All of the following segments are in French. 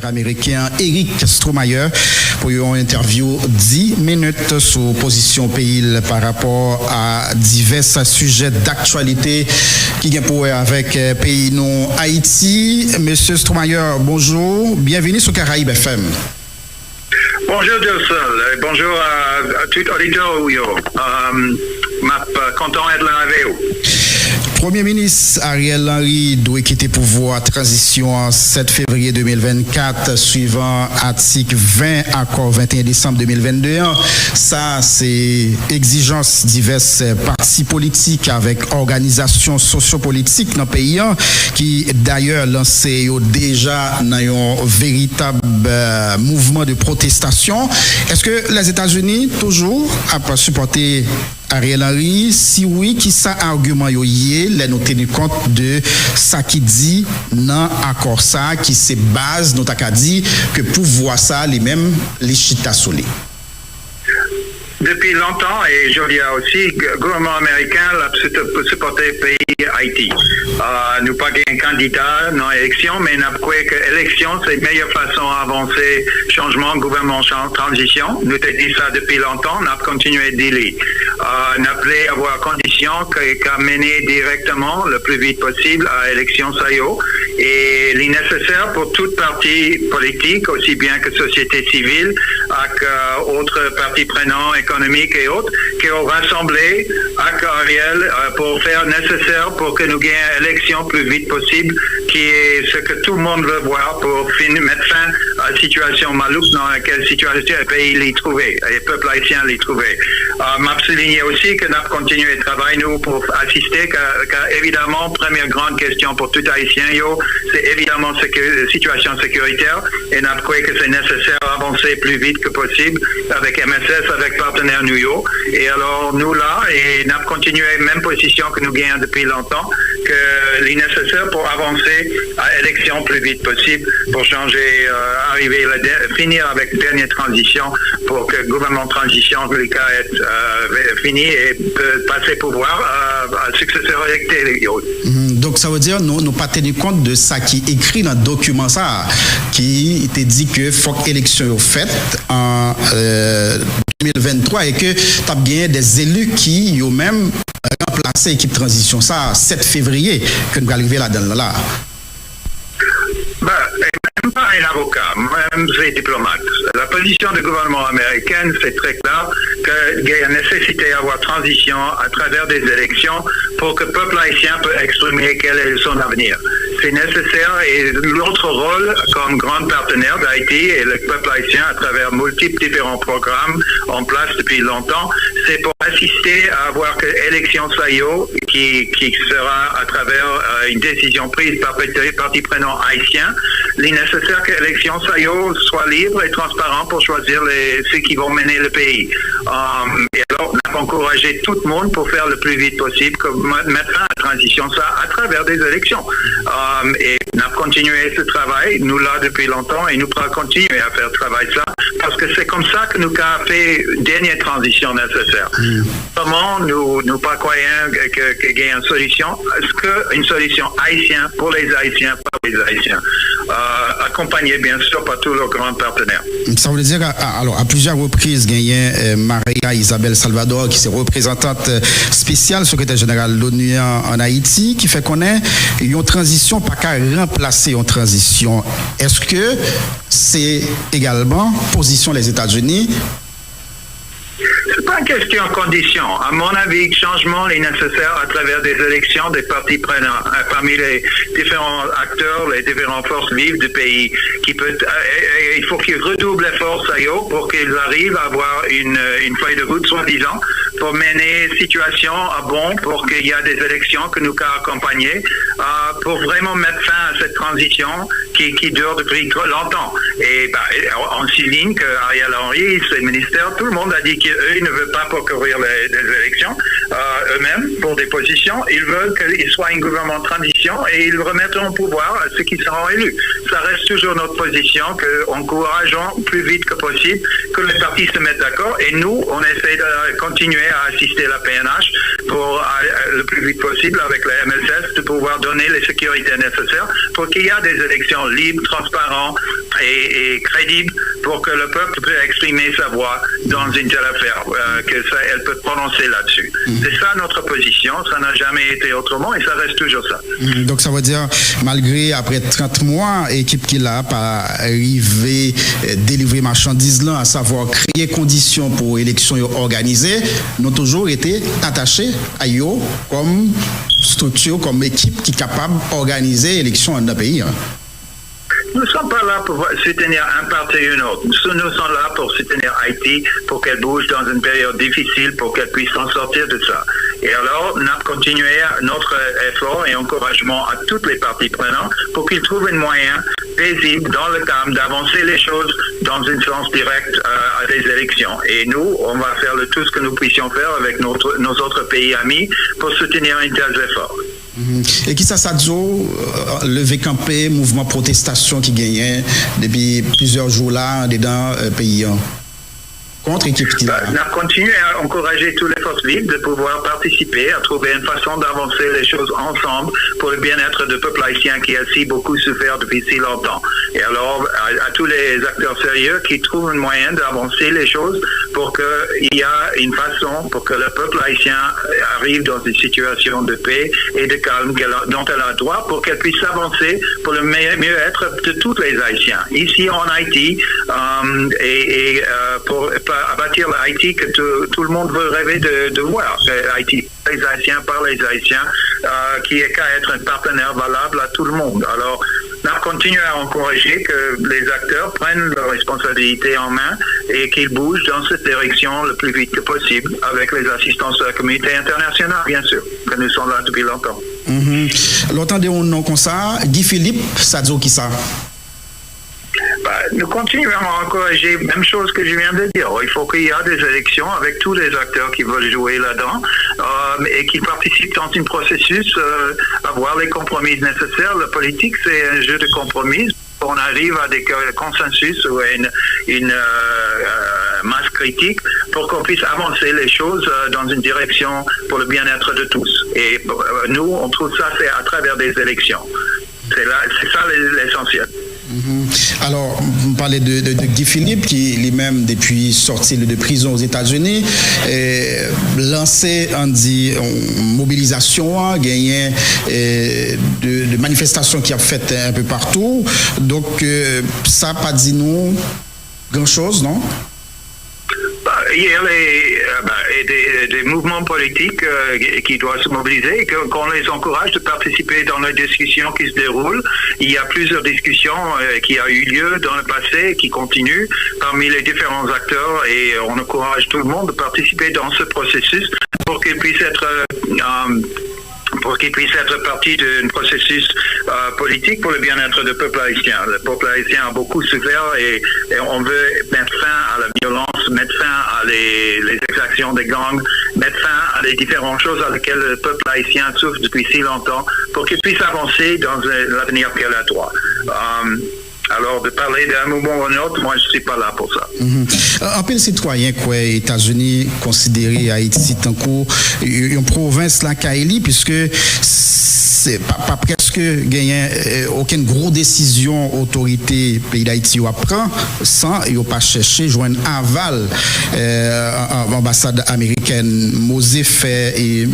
Américain Eric Strohmayer pour une interview 10 minutes sur position pays par rapport à divers sujets d'actualité qui viennent pour avec pays non Haïti. Monsieur Strohmayer, bonjour, bienvenue sur Caraïbes FM. Bonjour Delson, bonjour à tout auditeur. Content d'être là avec vous. Premier ministre Ariel Henry doit quitter pouvoir transition en 7 février 2024 suivant article 20 accord 21 décembre 2022. Ça, c'est exigence diverses partis politiques avec organisations sociopolitiques dans le pays qui d'ailleurs lancé déjà dans un véritable mouvement de protestation. Est-ce que les États-Unis toujours a supporté Ariel Henry? Si oui, qui ça argument yoyé, les nous tenir compte de ça qui dit dans accord ça qui se base nous t'a dit que pour voir ça les mêmes les chita solé. Depuis longtemps, et je dis aussi, le gouvernement américain a supporté le pays Haïti. Nous pas un candidat dans l'élection, mais nous avons cru que l'élection, c'est la meilleure façon d'avancer changement, gouvernement, transition. Nous avons dit ça depuis longtemps, nous avons continué de dire. Nous avons voulu avoir condition qu'à mener directement le plus vite possible à l'élection SAIO. Et il est nécessaire pour toute partie politique, aussi bien que société civile, avec autres parties prenantes, économiques et autres, qui ont rassemblé avec Ariel pour faire nécessaire pour que nous gagnions l'élection le plus vite possible, qui est ce que tout le monde veut voir pour mettre fin à la situation malouque dans laquelle le pays l'y trouvait, et le peuple haïtien l'y trouvait. M'a souligné aussi que nous avons continué le travail, nous, pour assister, car évidemment, première grande question pour tout Haïtien, c'est évidemment la situation sécuritaire, et nous avons cru que c'est nécessaire d'avancer plus vite que possible avec MSS, avec partenaire New York. Et alors, nous là, et nous avons continué la même position que nous gagnons depuis longtemps, que l'est nécessaire pour avancer à l'élection plus vite possible, pour changer, finir avec la dernière transition, pour que le gouvernement de transition être fini et passer pouvoir à successeur électé. Donc ça veut dire nous pas tenir compte de ça qui est écrit dans le document ça, qui te dit que faut que l'élection soit faite en 2023 et que tu as bien des élus qui ont même remplacé l'équipe transition ça 7 février que nous arrivons là-dedans là. Même pas un avocat, même un diplomate. La position du gouvernement américain, c'est très clair qu'il y a une nécessité d'avoir transition à travers des élections pour que le peuple haïtien peut exprimer quel est son avenir. C'est nécessaire et notre rôle comme grand partenaire d'Haïti et le peuple haïtien à travers multiples différents programmes en place depuis longtemps, c'est pour assister à avoir que l'élection SAIO qui sera à travers une décision prise par les partis prenants haïtiens. Il est nécessaire que l'élection SAIO soit libre et transparente pour choisir ceux qui vont mener le pays. Et alors, on a encouragé tout le monde pour faire le plus vite possible, mettre fin à la transition ça à travers des élections. Et on a continué ce travail, nous là depuis longtemps, et nous pourrons continuer à faire le travail ça, parce que c'est comme ça que nous avons fait une dernière transition nécessaire. Comment nous pas croyons qu'il y a une solution, est-ce qu'une solution haïtienne pour les Haïtiens, par les Haïtiens, accompagnée bien sûr par tous leurs grands partenaires. Ça veut dire alors à plusieurs reprises, il y a Maria Isabelle Salvador qui est représentante spéciale secrétaire générale de l'ONU en Haïti, qui fait qu'on ait une transition pas qu'à remplacer une transition. Est-ce que c'est également position des États-Unis? C'est pas une question de condition. À mon avis, le changement est nécessaire à travers des élections des partis prenants, parmi les différents acteurs, les différentes forces vives du pays. Il faut qu'ils redoublent l'effort pour qu'ils arrivent à avoir une feuille de route, soi-disant, pour mener la situation à bon, pour qu'il y ait des élections que nous avons accompagnées, pour vraiment mettre fin à cette transition qui dure depuis trop longtemps. Et on souligne qu'Ariel Henry, ses ministères, tout le monde a dit qu'eux ne veulent pas concourir des élections eux-mêmes pour des positions. Ils veulent qu'il soit un gouvernement de transition et ils remettront au pouvoir à ceux qui seront élus. Ça reste toujours notre position qu'encourageons plus vite que possible que les partis se mettent d'accord et nous, on essaie de continuer à assister la PNH pour le plus vite possible avec la MSS de pouvoir donner les sécurités nécessaires pour qu'il y ait des élections libres, transparentes, et crédible pour que le peuple puisse exprimer sa voix dans une telle affaire, elle peut prononcer là-dessus. C'est ça notre position, ça n'a jamais été autrement et ça reste toujours ça. Donc ça veut dire, malgré après 30 mois, l'équipe qui l'a pas arrivé délivrer marchandises là, à savoir créer conditions pour élections organisées, nous avons toujours été attachés à eux comme structure, comme équipe qui est capable d'organiser l'élection dans le pays. Nous ne sommes pas là pour soutenir un parti ou un autre. Nous sommes là pour soutenir Haïti, pour qu'elle bouge dans une période difficile, pour qu'elle puisse s'en sortir de ça. Et alors, on a continué notre effort et encouragement à toutes les parties prenantes pour qu'ils trouvent un moyen paisible, dans le calme, d'avancer les choses dans un sens direct à des élections. Et nous, on va faire tout ce que nous puissions faire avec nos autres pays amis pour soutenir un tel effort. Et qui ça dit, levé campé, mouvement protestation qui gagnait depuis plusieurs jours là, dedans pays. Contre équipe qui là. On a continué à encourager toutes les forces vives de pouvoir participer, à trouver une façon d'avancer les choses ensemble pour le bien-être du peuple haïtien qui a si beaucoup souffert depuis si longtemps. Et alors, à tous les acteurs sérieux qui trouvent un moyen d'avancer les choses pour qu'il y ait une façon pour que le peuple haïtien arrive dans une situation de paix et de calme dont elle a droit pour qu'elle puisse avancer pour le mieux-être de tous les Haïtiens. Ici en Haïti, pour bâtir l'Haïti que tout le monde veut rêver de voir. Haïti, les Haïtiens par les Haïtiens, qui est qu'à être un partenaire valable à tout le monde. Alors, on continue à encourager que les acteurs prennent leurs responsabilités en main et qu'ils bougent dans cette direction le plus vite que possible avec les assistances de la communauté internationale, bien sûr, que nous sommes là depuis longtemps. L'autant de nom comme ça, Guy Philippe, ça dit qui ça? Nous continuons à encourager, même chose que je viens de dire. Il faut qu'il y ait des élections avec tous les acteurs qui veulent jouer là-dedans et qui participent dans un processus, avoir les compromis nécessaires. La politique, c'est un jeu de compromis. On arrive à des consensus ou une masse critique pour qu'on puisse avancer les choses dans une direction pour le bien-être de tous. Et nous, on trouve ça c'est à travers des élections. C'est ça l'essentiel. Alors, vous parlez de Guy Philippe qui lui-même, depuis sorti de prison aux États-Unis, lancé une mobilisation, gagné de manifestations qui a fait un peu partout. Donc, ça n'a pas dit nous grand-chose, non? Il y a des mouvements politiques qui doivent se mobiliser et qu'on les encourage de participer dans les discussions qui se déroulent. Il y a plusieurs discussions qui ont eu lieu dans le passé, qui continuent parmi les différents acteurs et on encourage tout le monde de participer dans ce processus pour qu'il puisse être partie d'un processus politique pour le bien-être du peuple haïtien. Le peuple haïtien a beaucoup souffert et on veut mettre fin à la violence, mettre fin à les exactions des gangs, mettre fin à les différentes choses à lesquelles le peuple haïtien souffre depuis si longtemps pour qu'il puisse avancer dans l'avenir qu'elle a droit. Alors, de parler d'un mouvement ou d'un autre, moi, je ne suis pas là pour ça. Un peu de citoyens, quoi, les États-Unis considèrent Haïti tant qu'une province là, Kaili, puisque c'est pas presque gagné aucune grosse décision autorité pays d'Haïti ou apprend sans il pas chercher joindre aval ambassade américaine Mosé fait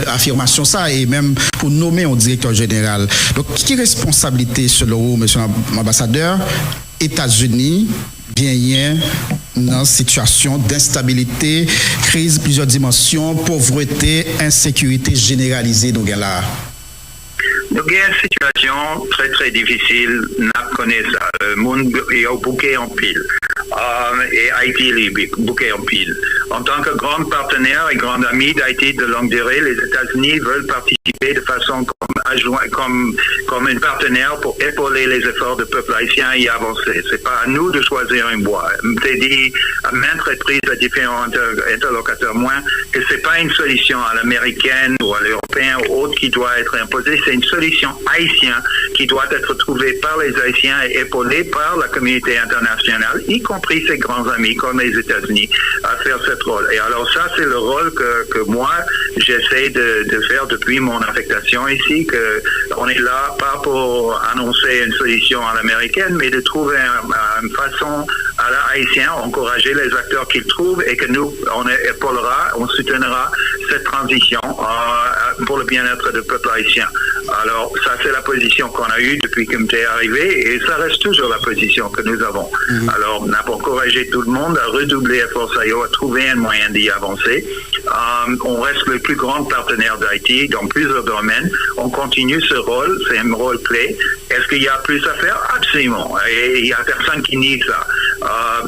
affirmation ça et même pour nommer un directeur général. Donc qui est responsabilité selon vous, monsieur l'ambassadeur, États-Unis bien dans une situation d'instabilité, crise plusieurs dimensions, pauvreté, insécurité généralisée donc là. Nous avons une situation très très difficile, nous connaissons ça. Le monde est au bouquet en pile. Et Haïti est bouquet en pile. En tant que grand partenaire et grand ami d'Haïti de longue durée, les États-Unis veulent participer de façon comme un partenaire pour épauler les efforts du peuple haïtien et avancer. C'est pas à nous de choisir une voie. Je dit à maintes reprises à différents interlocuteurs que c'est pas une solution à l'américaine ou à l'européen ou autre qui doit être imposée, c'est une solution haïtienne qui doit être trouvée par les Haïtiens et épaulée par la communauté internationale, y compris ses grands amis comme les États-Unis, à faire ce rôle. Et alors ça, c'est le rôle que moi, j'essaie de faire depuis mon affectation ici, on est là pas pour annoncer une solution à l'américaine, mais de trouver une façon à l'haïtien, encourager les acteurs qu'ils trouvent et que nous, on épaulera, on soutiendra cette transition pour le bien-être du peuple haïtien. Alors, ça, c'est la position qu'on a eue depuis que m'était arrivé et ça reste toujours la position que nous avons. Alors, on a encouragé tout le monde à redoubler efforts à trouver un moyen d'y avancer. On reste le plus grand partenaire d'Haïti dans plusieurs domaines. On continue ce rôle, c'est un rôle clé. Est-ce qu'il y a plus à faire? Absolument. Et il n'y a personne qui nie ça.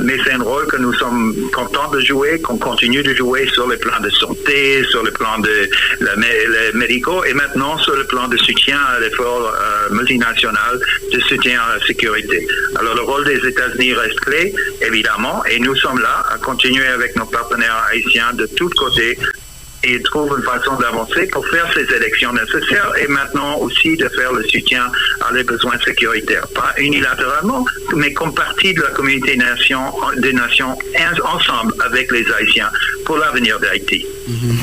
Mais c'est un rôle que nous sommes contents de jouer, qu'on continue de jouer sur le plan de santé, sur le plan de les médicaux et maintenant sur le plan de soutien à l'effort multinational de soutien à la sécurité. Alors le rôle des États-Unis reste clé, évidemment, et nous sommes là à continuer avec nos partenaires haïtiens de tous côtés et trouve une façon d'avancer pour faire ces élections nécessaires et maintenant aussi de faire le soutien à les besoins sécuritaires. Pas unilatéralement, mais comme partie de la communauté des nations ensemble avec les Haïtiens pour l'avenir d'Haïti.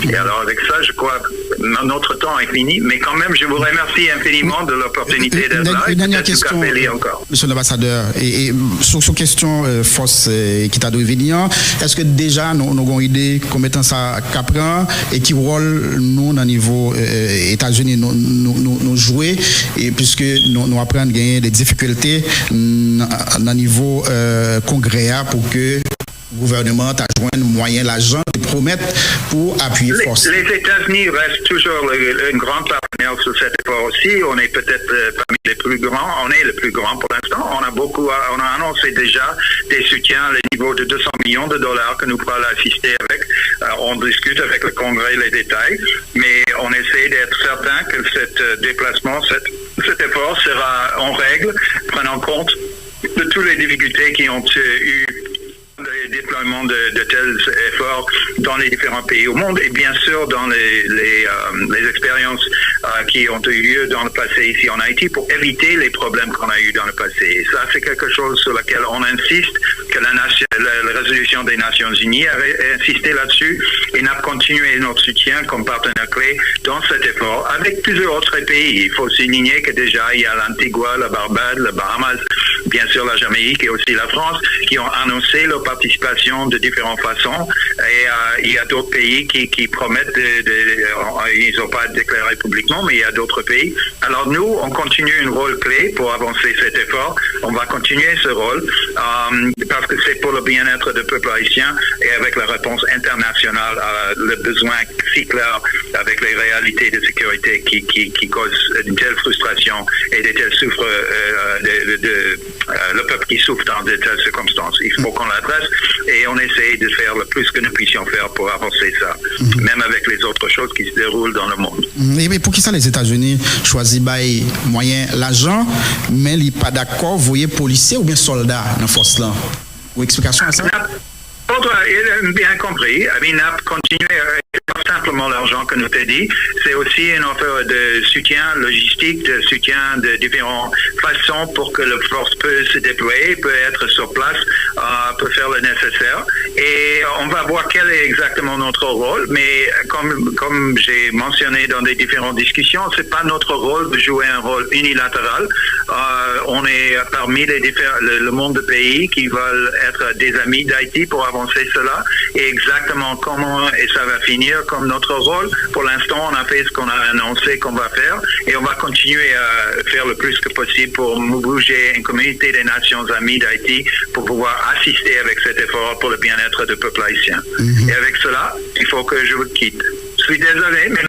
Et alors avec ça, je crois que notre temps est fini, mais quand même, je vous remercie infiniment de l'opportunité d'être là. Une dernière question, Monsieur l'ambassadeur, et sur cette question force qui t'a donné venir, est-ce que déjà nous avons une idée combien de temps ça prend et qui rôle nous dans le niveau États-Unis nous jouer et puisque nous apprenons à gagner des difficultés dans le niveau congrès pour que le gouvernement a joint moyen l'argent de promettre pour appuyer force. Les États-Unis restent toujours un grand partenaire sur cet effort aussi. On est peut-être parmi les plus grands. On est le plus grand pour l'instant. On a annoncé déjà des soutiens à le niveau de 200 millions de dollars que nous pourrons assister avec. On discute avec le Congrès les détails, mais on essaie d'être certain que cet déplacement, cet effort sera en règle, prenant compte de toutes les difficultés qui ont eu le déploiement de tels efforts dans les différents pays au monde et bien sûr dans les expériences qui ont eu lieu dans le passé ici en Haïti pour éviter les problèmes qu'on a eu dans le passé. Et ça, c'est quelque chose sur lequel on insiste, que la résolution des Nations Unies a insisté là-dessus et n'a continué notre soutien comme partenaire clé dans cet effort avec plusieurs autres pays. Il faut souligner que déjà il y a l'Antigua, la Barbade, le Bahamas, bien sûr la Jamaïque et aussi la France qui ont annoncé leur participation de différentes façons et il y a d'autres pays qui promettent ils n'ont pas déclaré publiquement mais il y a d'autres pays. Alors nous, on continue un rôle clé pour avancer cet effort. On va continuer ce rôle parce que c'est pour le bien-être du peuple haïtien et avec la réponse internationale à le besoin si clair avec les réalités de sécurité qui causent une telle frustration et de telles souffres le peuple qui souffre dans de telles circonstances. Il faut qu'on l'adresse et on essaie de faire le plus que nous puissions faire pour avancer ça, même avec les autres choses qui se déroulent dans le monde. Et pour qui ça les États-Unis choisissent moyen l'argent, mais ils sont pas d'accord, vous voyez policiers ou bien soldats dans la force là? Ou explication à ça? Il a bien compris. NAP continue pas simplement l'argent que nous t'ai dit, c'est aussi une offre de soutien logistique, de soutien de différentes façons pour que la force peut se déployer, peut être sur place, peut faire le nécessaire. Et on va voir quel est exactement notre rôle, mais comme j'ai mentionné dans des différentes discussions, c'est pas notre rôle de jouer un rôle unilatéral. On est parmi le monde de pays qui veulent être des amis d'Haïti pour avancer cela et exactement comment et ça va finir comme notre rôle. Pour l'instant, on a fait ce qu'on a annoncé qu'on va faire et on va continuer à faire le plus que possible pour bouger une communauté des Nations Amies d'Haïti pour pouvoir assister avec cet effort pour le bien-être du peuple haïtien. Et avec cela, il faut que je vous quitte. Je suis désolé, mais